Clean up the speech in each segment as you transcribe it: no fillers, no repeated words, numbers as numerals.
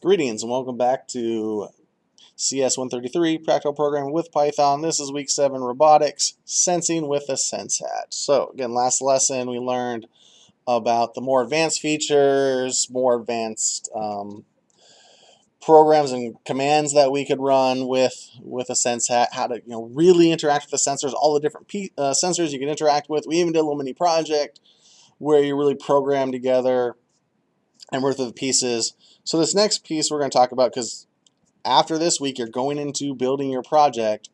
Greetings and welcome back to CS133 Practical Programming with Python. This is week 7 Robotics, Sensing with a Sense Hat. So again, last lesson we learned about the more advanced features, more advanced programs and commands that we could run with a Sense Hat, how to really interact with the sensors, all the different sensors you can interact with. We even did a little mini project where you really program together and work with the pieces. So this next piece we're going to talk about, because after this week you're going into building your project,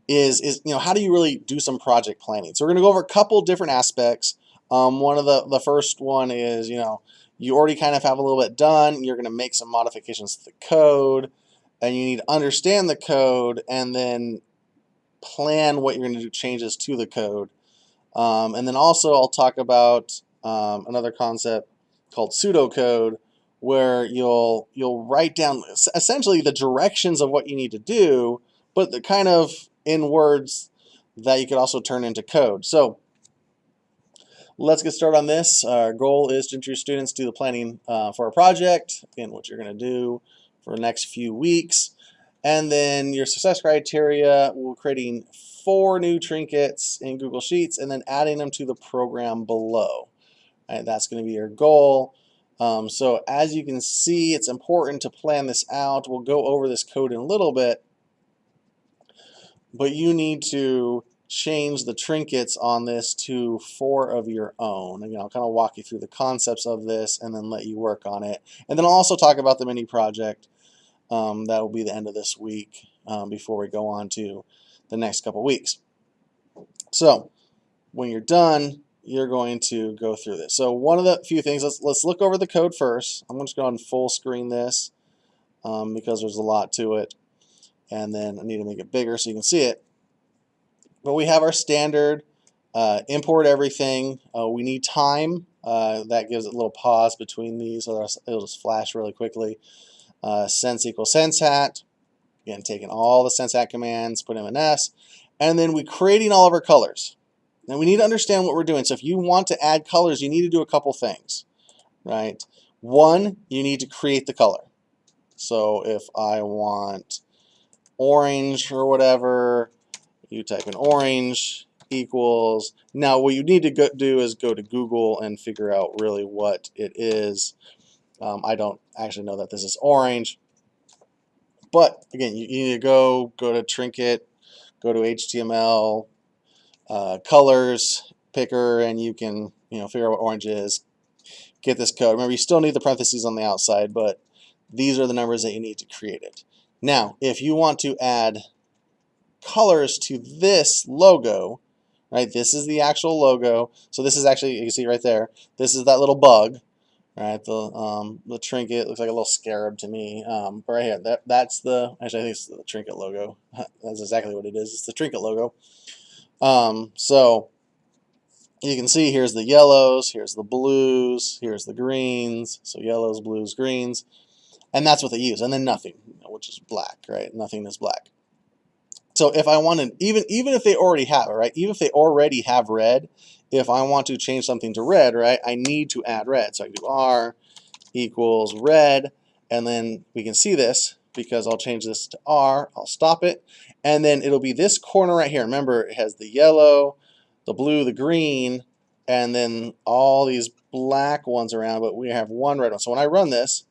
is how do you really do some project planning. So we're going to go over a couple different aspects. One of the first one is you already kind of have a little bit done. You're going to make some modifications to the code, and you need to understand the code and then plan what you're going to do changes to the code. And then also I'll talk about another concept called pseudocode, where you'll write down essentially the directions of what you need to do, but the kind of in words that you could also turn into code. So let's get started on this. Our goal is to introduce students to the planning for a project and what you're going to do for the next few weeks. And then your success criteria, we're creating 4 new trinkets in Google Sheets and then adding them to the program below. Right, that's going to be your goal. So as you can see, it's important to plan this out. We'll go over this code in a little bit, but you need to change the trinkets on this to 4 of your own. Again, I'll kind of walk you through the concepts of this and then let you work on it. And then I'll also talk about the mini project. That will be the end of this week before we go on to the next couple weeks. So when you're done, you're going to go through this. So one of the few things, let's look over the code first. I'm just going to full screen this because there's a lot to it. And then I need to make it bigger so you can see it. But we have our standard import everything. We need time. That gives it a little pause between these, so it'll just flash really quickly. Sense equals sense hat. Again, taking all the sense hat commands, put them in S. And then we're creating all of our colors. Now we need to understand what we're doing. So if you want to add colors, you need to do a couple things, right? One, you need to create the color. So if I want orange or whatever, you type in orange equals. Now what you need to do is go to Google and figure out really what it is. I don't actually know that this is orange. But again, you need to go to Trinket, go to HTML, colors picker, and you can figure out what orange is. Get this code. Remember, you still need the parentheses on the outside, but these are the numbers that you need to create it. Now, if you want to add colors to this logo, right? This is the actual logo. So this is actually, you can see right there, this is that little bug. Right, the trinket looks like a little scarab to me. But right here, that's the, actually I think it's the trinket logo. That's exactly what it is. It's the trinket logo. So you can see here's the yellows, here's the blues, here's the greens. So yellows, blues, greens, and that's what they use. And then nothing, which is black, right? Nothing is black. So if I wanted, even if they already have it, right? Even if they already have red, if I want to change something to red, right, I need to add red. So I can do R equals red, and then we can see this because I'll change this to R. I'll stop it, and then it'll be this corner right here. Remember, it has the yellow, the blue, the green, and then all these black ones around, but we have one red one. So when I run this,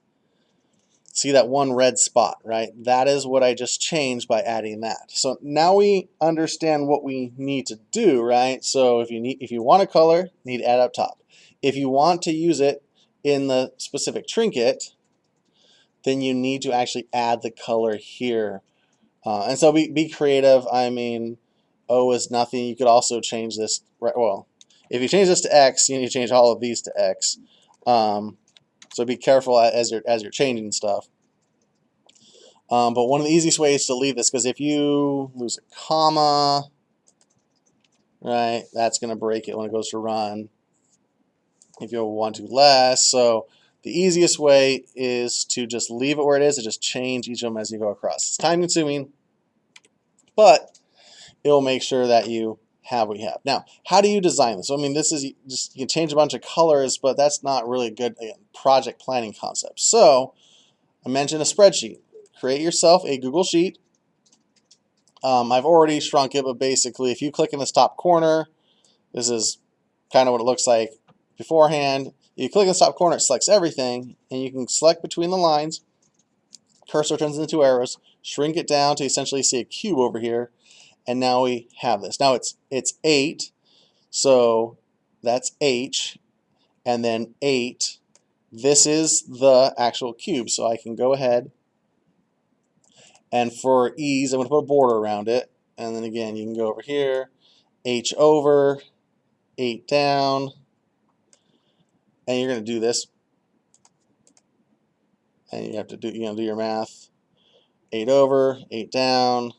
see that one red spot, right? That is what I just changed by adding that. So now we understand what we need to do, right? So if you want a color, you need to add up top. If you want to use it in the specific trinket, then you need to actually add the color here. And so be creative. I mean, O is nothing. You could also change this, right? Well, if you change this to X, you need to change all of these to X. So be careful as you're changing stuff. But one of the easiest ways to leave this, because if you lose a comma, right, that's going to break it when it goes to run. If you want to less, so the easiest way is to just leave it where it is and just change each of them as you go across. It's time consuming, but it will make sure that you have what we have. Now, how do you design this? So, I mean, this is just, you can change a bunch of colors, but that's not really a good project planning concept. So, I mentioned a spreadsheet. Create yourself a Google Sheet. I've already shrunk it, but basically, if you click in this top corner, this is kind of what it looks like beforehand. You click in the top corner, it selects everything, and you can select between the lines. Cursor turns into 2 arrows. Shrink it down to essentially see a cube over here, and now we have this. Now it's 8, so that's H, and then 8. This is the actual cube, so I can go ahead, and for ease, I'm going to put a border around it, and then again, you can go over here, H over, 8 down, and you're going to do this, and you have to do, you're going to do your math. 8 over, 8 down,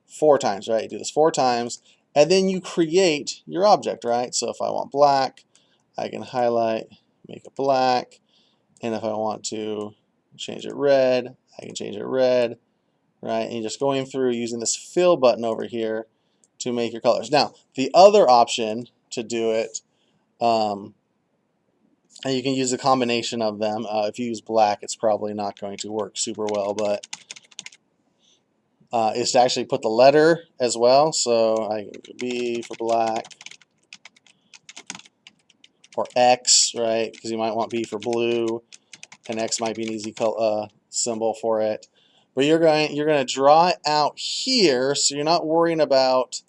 4 times, right? You do this 4 times, and then you create your object, right? So if I want black, I can highlight, make it black, and if I want to change it red, I can change it red, right? And you're just going through using this fill button over here to make your colors. Now, the other option to do it, and you can use a combination of them. If you use black, it's probably not going to work super well, but is to actually put the letter as well. So I can do B for black, or X, right? Because you might want B for blue, and X might be an easy symbol for it. But you're going to draw it out here, so you're not worrying about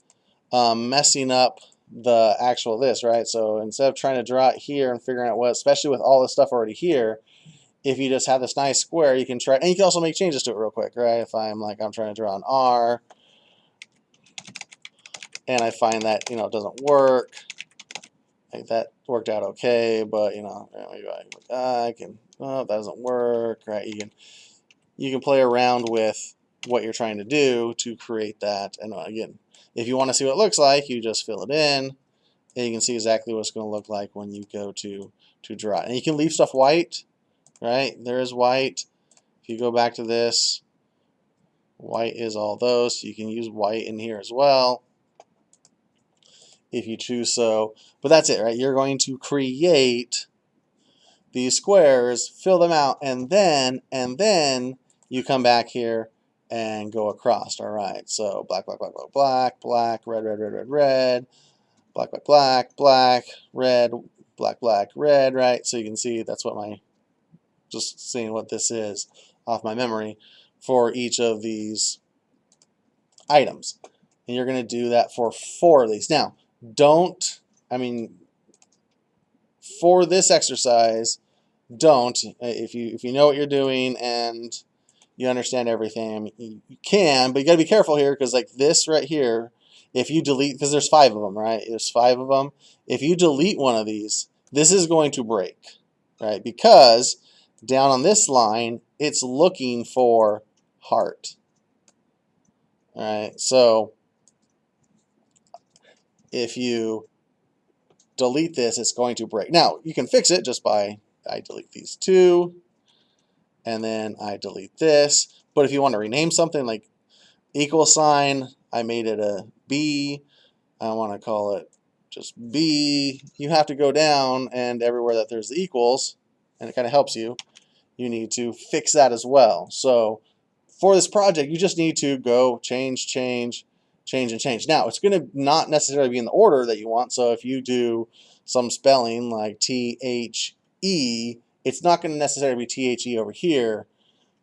messing up the actual this, right? So instead of trying to draw it here and figuring out what, especially with all this stuff already here, if you just have this nice square, you can try, and you can also make changes to it real quick, right? If I'm trying to draw an R, and I find that it doesn't work, like that worked out okay, but maybe I can, oh, that doesn't work, right? You can play around with what you're trying to do to create that, and again, if you want to see what it looks like, you just fill it in, and you can see exactly what it's going to look like when you go to draw it. And you can leave stuff white, right? There is white. If you go back to this, white is all those, so you can use white in here as well if you choose so. But that's it, right? You're going to create these squares, fill them out, and then you come back here and go across. All right, so black, black, black, black, black, black, red, red, red, red, red, black, black, black, black, red, black, black, red, right? So you can see that's what just seeing what this is off my memory for each of these items. And you're going to do that for 4 of these. Now, for this exercise, if you know what you're doing and you understand everything, I mean, you can, but you got to be careful here, because like this right here, if you delete, because there's 5 of them, right? There's 5 of them. If you delete one of these, this is going to break, right? Because down on this line, it's looking for heart. All right, so if you delete this, it's going to break. Now, you can fix it just by, I delete these 2, and then I delete this. But if you want to rename something like equal sign, I made it a B. I want to call it just B. You have to go down, and everywhere that there's the equals, and it kind of helps you, you need to fix that as well. So for this project, you just need to go change, change, change, and change. Now, it's going to not necessarily be in the order that you want. So if you do some spelling like T-H-E, it's not going to necessarily be T-H-E over here,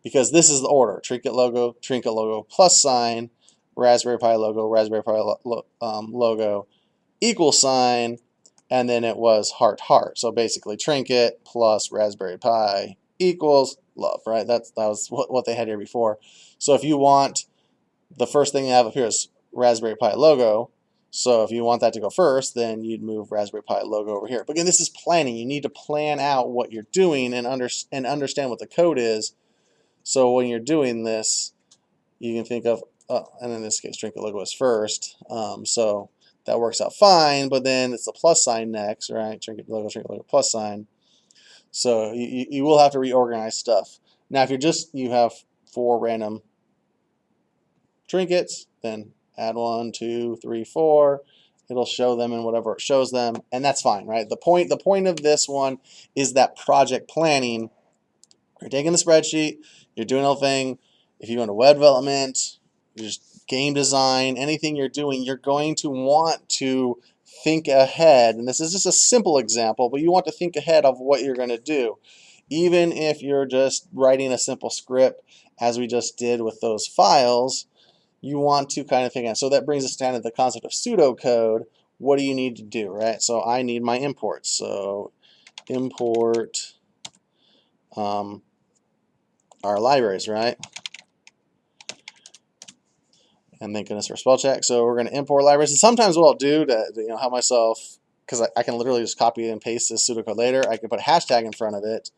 because this is the order: Trinket logo, plus sign, Raspberry Pi logo, Raspberry Pi logo, equal sign, and then it was heart, heart. So basically Trinket plus Raspberry Pi equals love, right? That was what they had here before. So if you want, the first thing you have up here is Raspberry Pi logo. So if you want that to go first, then you'd move Raspberry Pi logo over here. But again, this is planning. You need to plan out what you're doing and understand what the code is. So when you're doing this, you can think of, and in this case, Trinket logo is first. So that works out fine, but then it's the plus sign next, right? Trinket logo, plus sign. So you will have to reorganize stuff. Now, if you have 4 random trinkets, then add 1, 2, 3, 4. It'll show them in whatever it shows them, and that's fine, right? The point of this one is that project planning. You're taking the spreadsheet, you're doing a thing. If you go into web development, just game design, anything you're doing, you're going to want to think ahead. And this is just a simple example, but you want to think ahead of what you're going to do. Even if you're just writing a simple script, as we just did with those files, you want to kind of think ahead. So that brings us down to the concept of pseudocode. What do you need to do, right? So I need my imports. So import our libraries, right? And thank goodness for spell check. So we're going to import libraries. And sometimes what I'll do to help myself, because I can literally just copy and paste this pseudocode later, I can put a hashtag in front of it,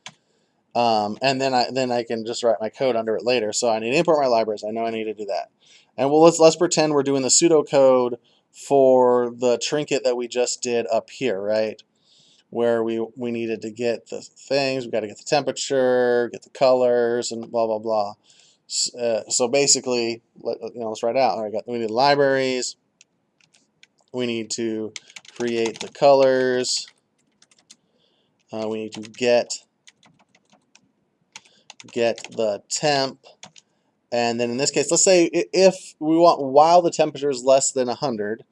and then I can just write my code under it later. So I need to import my libraries. I know I need to do that. And well, let's pretend we're doing the pseudocode for the trinket that we just did up here, right? Where we needed to get the things, we got to get the temperature, get the colors, and blah blah blah. So basically, let's write it out. All right, we need libraries. We need to create the colors. We need to get the temp. And then in this case, let's say if we want while the temperature is less than 100,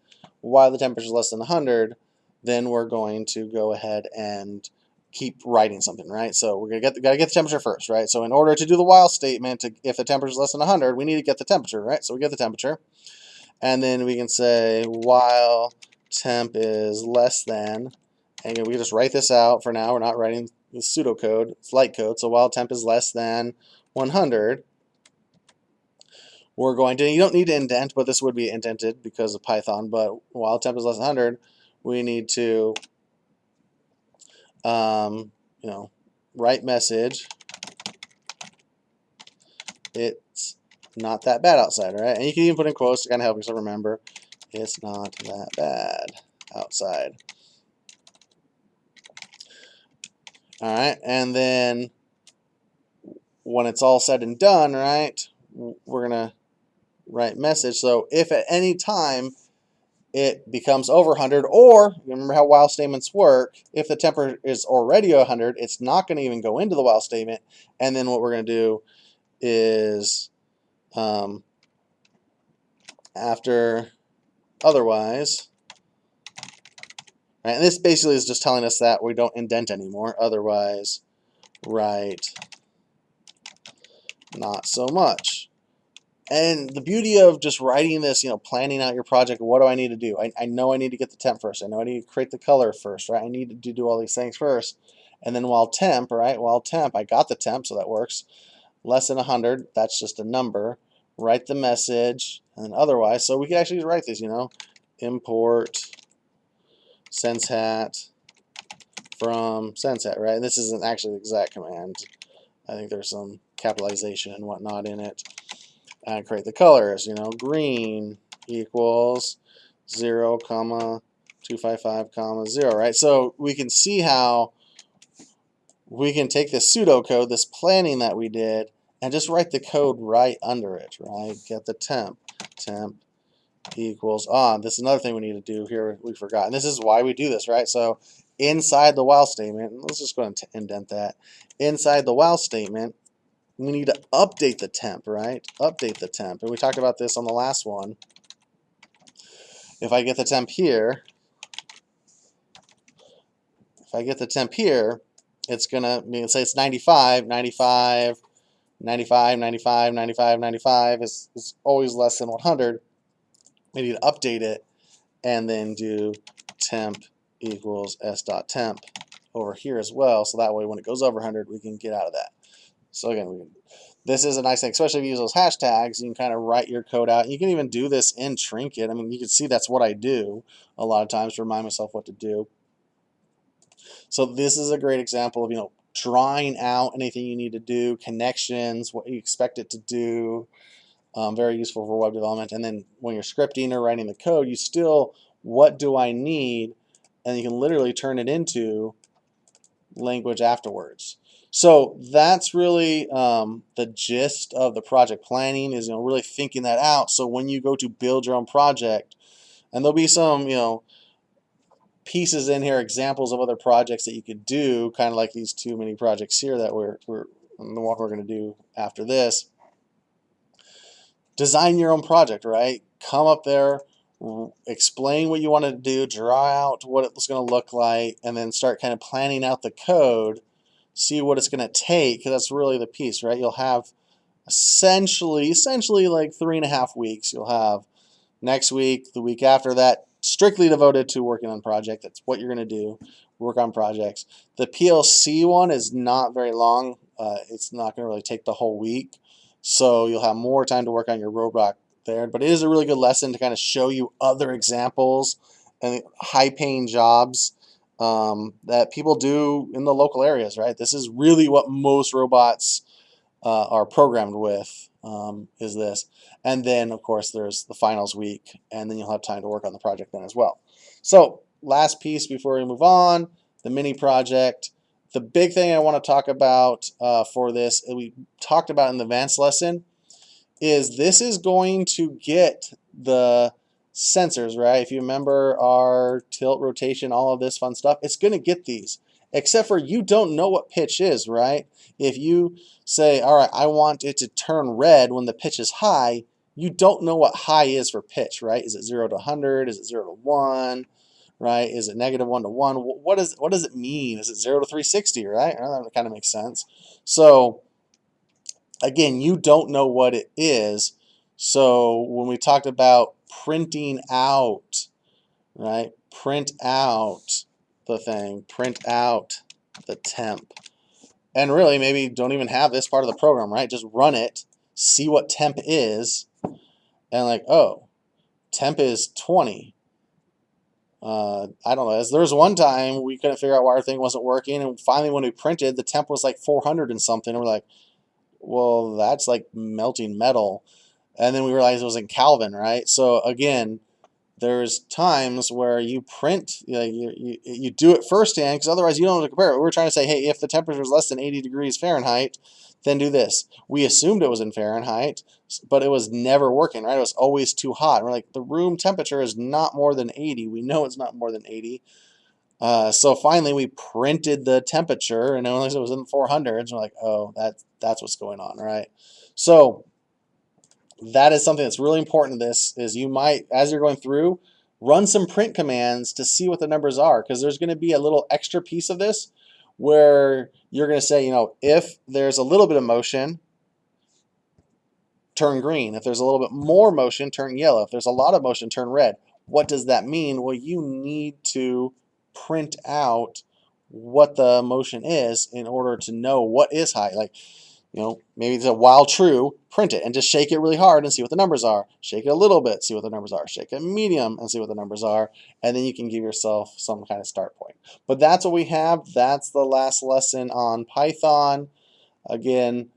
then we're going to go ahead and keep writing something, right? So we're gotta get the temperature first, right? So in order to do the while statement, if the temperature is less than 100, we need to get the temperature, right? So we get the temperature, and then we can say while temp is less than, and we can just write this out for now. We're not writing the pseudocode; it's light code. So while temp is less than 100, we're going to. You don't need to indent, but this would be indented because of Python. But while temp is less than 100, we need to write message, it's not that bad outside, right? And you can even put in quotes to kind of help yourself remember, it's not that bad outside. All right, and then when it's all said and done, right, we're gonna write message. So if at any time it becomes over 100, or remember how while statements work, if the temperature is already 100, it's not going to even go into the while statement. And then what we're going to do is after otherwise, right, and this basically is just telling us that we don't indent anymore. Otherwise, write not so much. And the beauty of just writing this, planning out your project, what do I need to do? I know I need to get the temp first. I know I need to create the color first, right? I need to do all these things first. And then while temp, right? While temp, I got the temp, so that works. Less than 100, that's just a number. Write the message, and otherwise, so we can actually write these, import senshat from senshat, right? And this isn't actually the exact command. I think there's some capitalization and whatnot in it. And create the colors, green equals 0, 255, 0, right? So we can see how we can take this pseudocode, this planning that we did, and just write the code right under it, right? Get the temp equals this is another thing we need to do here. We forgot, and this is why we do this, right? So inside the while statement, let's just go ahead and indent that. Inside the while statement, we need to update the temp, right? Update the temp. And we talked about this on the last one. If I get the temp here, it's going to say it's 95, 95, 95, 95, 95, 95 is always less than 100. We need to update it and then do temp equals s.temp over here as well. So that way when it goes over 100, we can get out of that. So again, this is a nice thing, especially if you use those hashtags. You can kind of write your code out. You can even do this in Trinket. I mean, you can see that's what I do a lot of times to remind myself what to do. So this is a great example of, drawing out anything you need to do, connections, what you expect it to do. Very useful for web development. And then when you're scripting or writing the code, you still, what do I need? And you can literally turn it into language afterwards. So that's really the gist of the project planning is, really thinking that out. So when you go to build your own project, and there'll be some, pieces in here, examples of other projects that you could do, kind of like these two mini projects here that we're the one we're going to do after this. Design your own project, right? Come up there, explain what you want to do, draw out what it's going to look like, and then start kind of planning out the code, see what it's going to take, because that's really the piece, right? You'll have essentially like 3.5 weeks. You'll have next week, the week after that, strictly devoted to working on project. That's what you're going to do, work on projects. The PLC one is not very long. It's not going to really take the whole week. So you'll have more time to work on your robot there. But it is a really good lesson to kind of show you other examples and high-paying jobs that people do in the local areas, right? This is really what most robots are programmed with, is this. And then, of course, there's the finals week, and then you'll have time to work on the project then as well. So last piece before we move on, the mini project. The big thing I want to talk about for this, and we talked about in the advanced lesson, is this is going to get the sensors, right? If you remember our tilt, rotation, all of this fun stuff, it's going to get these. Except for you don't know what pitch is, right? If you say, all right, I want it to turn red when the pitch is high, you don't know what high is for pitch, right? Is it 0 to 100? Is it 0 to 1? Right? Is it -1 to 1? What does it mean? Is it 0 to 360, right? That kind of makes sense. So again, you don't know what it is. So when we talked about printing out, right? Print out the thing, print out the temp. And really, maybe don't even have this part of the program, right? Just run it, see what temp is, and like, oh, temp is 20. I don't know. There was one time we couldn't figure out why our thing wasn't working, and finally when we printed, the temp was like 400 and something. And we're like, well, that's like melting metal. And then we realized it was in Kelvin, right? So again, there's times where you print, you do it firsthand, because otherwise you don't know to compare it. We're trying to say, hey, if the temperature is less than 80 degrees Fahrenheit, then do this. We assumed it was in Fahrenheit, but it was never working, right? It was always too hot. We're like, the room temperature is not more than 80. We know it's not more than 80. So finally we printed the temperature, and it was in the 400s. We're like, oh, that's what's going on, right? So that is something that's really important to this, is you might, as you're going through, run some print commands to see what the numbers are, because there's going to be a little extra piece of this where you're going to say, if there's a little bit of motion, turn green. If there's a little bit more motion, turn yellow. If there's a lot of motion, turn red. What does that mean? Well, you need to print out what the motion is in order to know what is high. Like, maybe it's a while true, print it and just shake it really hard and see what the numbers are. Shake it a little bit, see what the numbers are. Shake it medium and see what the numbers are. And then you can give yourself some kind of start point. But that's what we have. That's the last lesson on Python. Again,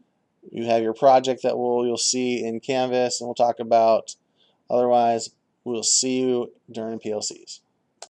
you have your project that you'll see in Canvas and we'll talk about. Otherwise, we'll see you during PLCs.